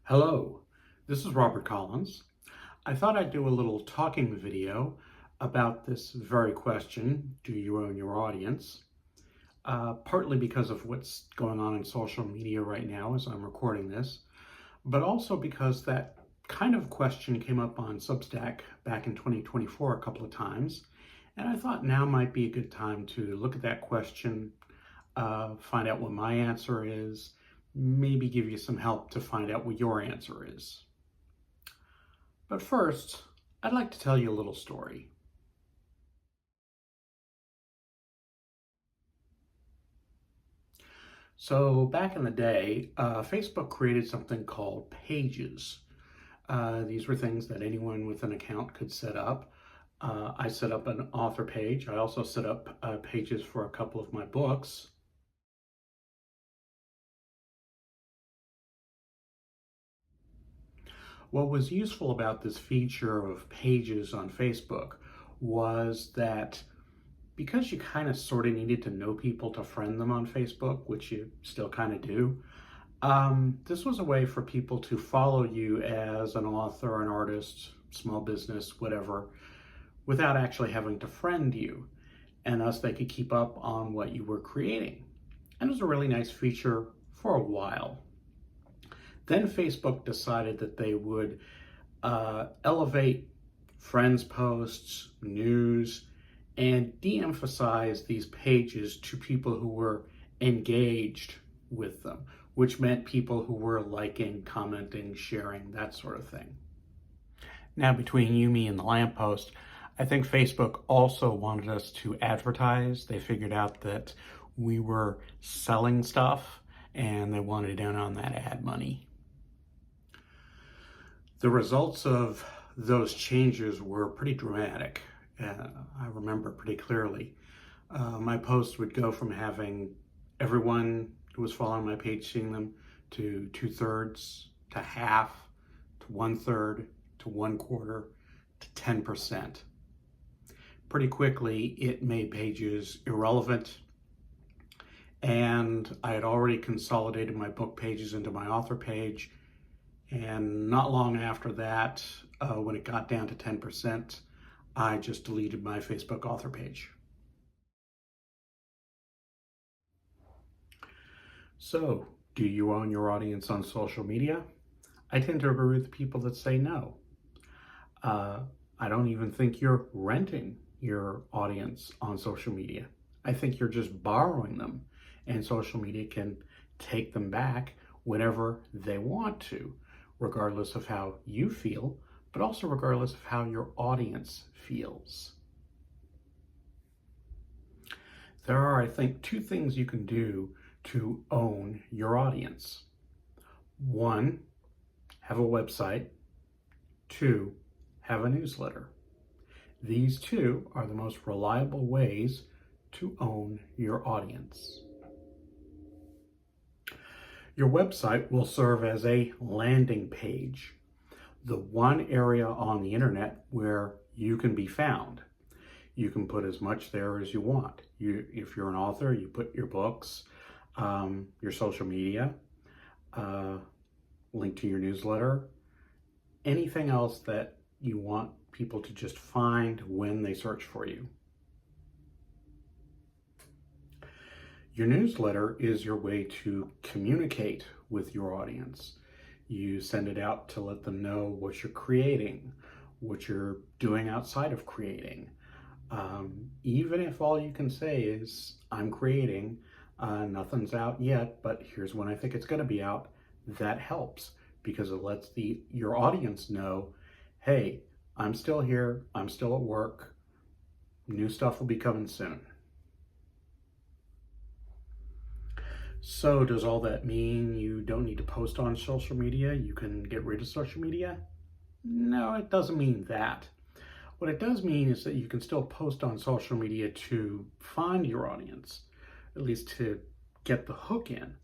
Hello, this is Robert Collins. I thought I'd do a little talking video about this very question, do you own your audience? Partly because of what's going on in social media right now as I'm recording this, but also because that kind of question came up on Substack back in 2024 a couple of times, and I thought now might be a good time to look at that question, find out what my answer is, maybe give you some help to find out what your answer is. But first, I'd like to tell you a little story. So back in the day, Facebook created something called Pages. These were things that anyone with an account could set up. I set up an author page. I also set up pages for a couple of my books. What was useful about this feature of Pages on Facebook was that because you kind of sort of needed to know people to friend them on Facebook, which you still kind of do, this was a way for people to follow you as an author, an artist, small business, whatever, without actually having to friend you. And thus they could keep up on what you were creating. And it was a really nice feature for a while. Then Facebook decided that they would elevate friends posts, news, and de-emphasize these pages to people who were engaged with them, which meant people who were liking, commenting, sharing, that sort of thing. Now, between you, me, and the lamppost, I think Facebook also wanted us to advertise. They figured out that we were selling stuff and they wanted in on that ad money. The results of those changes were pretty dramatic. I remember pretty clearly. My posts would go from having everyone who was following my page seeing them to 2/3 to half to 1/3 to 1/4 to 10%. Pretty quickly, it made pages irrelevant, and I had already consolidated my book pages into my author page. And not long after that, when it got down to 10%, I just deleted my Facebook author page. So, do you own your audience on social media? I tend to agree with people that say no. I don't even think you're renting your audience on social media. I think you're just borrowing them, and social media can take them back whenever they want to, regardless of how you feel, but also regardless of how your audience feels. There are, I think, two things you can do to own your audience. One, have a website. Two, have a newsletter. These two are the most reliable ways to own your audience. Your website will serve as a landing page, the one area on the internet where you can be found. You can put as much there as you want. If you're an author, you put your books, your social media, link to your newsletter, anything else that you want people to just find when they search for you. Your newsletter is your way to communicate with your audience. You send it out to let them know what you're creating, what you're doing outside of creating. Even if all you can say is, I'm creating, nothing's out yet, but here's when I think it's going to be out, that helps because it lets your audience know, hey, I'm still here, I'm still at work, new stuff will be coming soon. So does all that mean you don't need to post on social media? You can get rid of social media? No, it doesn't mean that. What it does mean is that you can still post on social media to find your audience, at least to get the hook in.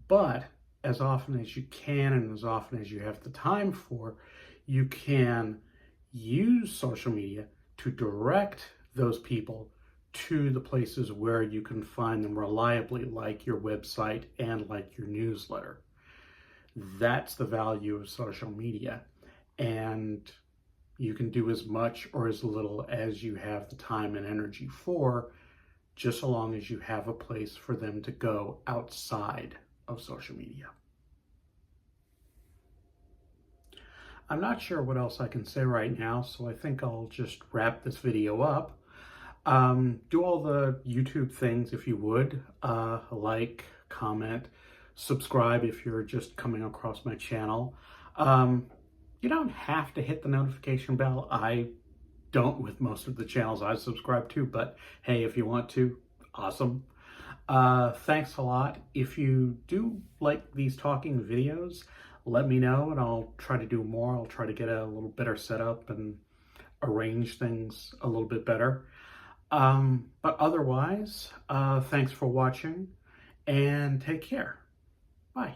But as often as you can and as often as you have the time for, you can use social media to direct those people to the places where you can find them reliably, like your website and like your newsletter. That's the value of social media. And you can do as much or as little as you have the time and energy for, just so long as you have a place for them to go outside of social media. I'm not sure what else I can say right now, so I think I'll just wrap this video up. Do all the YouTube things if you would. Like, comment, subscribe if you're just coming across my channel. You don't have to hit the notification bell. I don't with most of the channels I subscribe to, but hey, if you want to, awesome. Thanks a lot. If you do like these talking videos, let me know and I'll try to do more. I'll try to get a little better setup and arrange things a little bit better. But otherwise, thanks for watching and take care. Bye.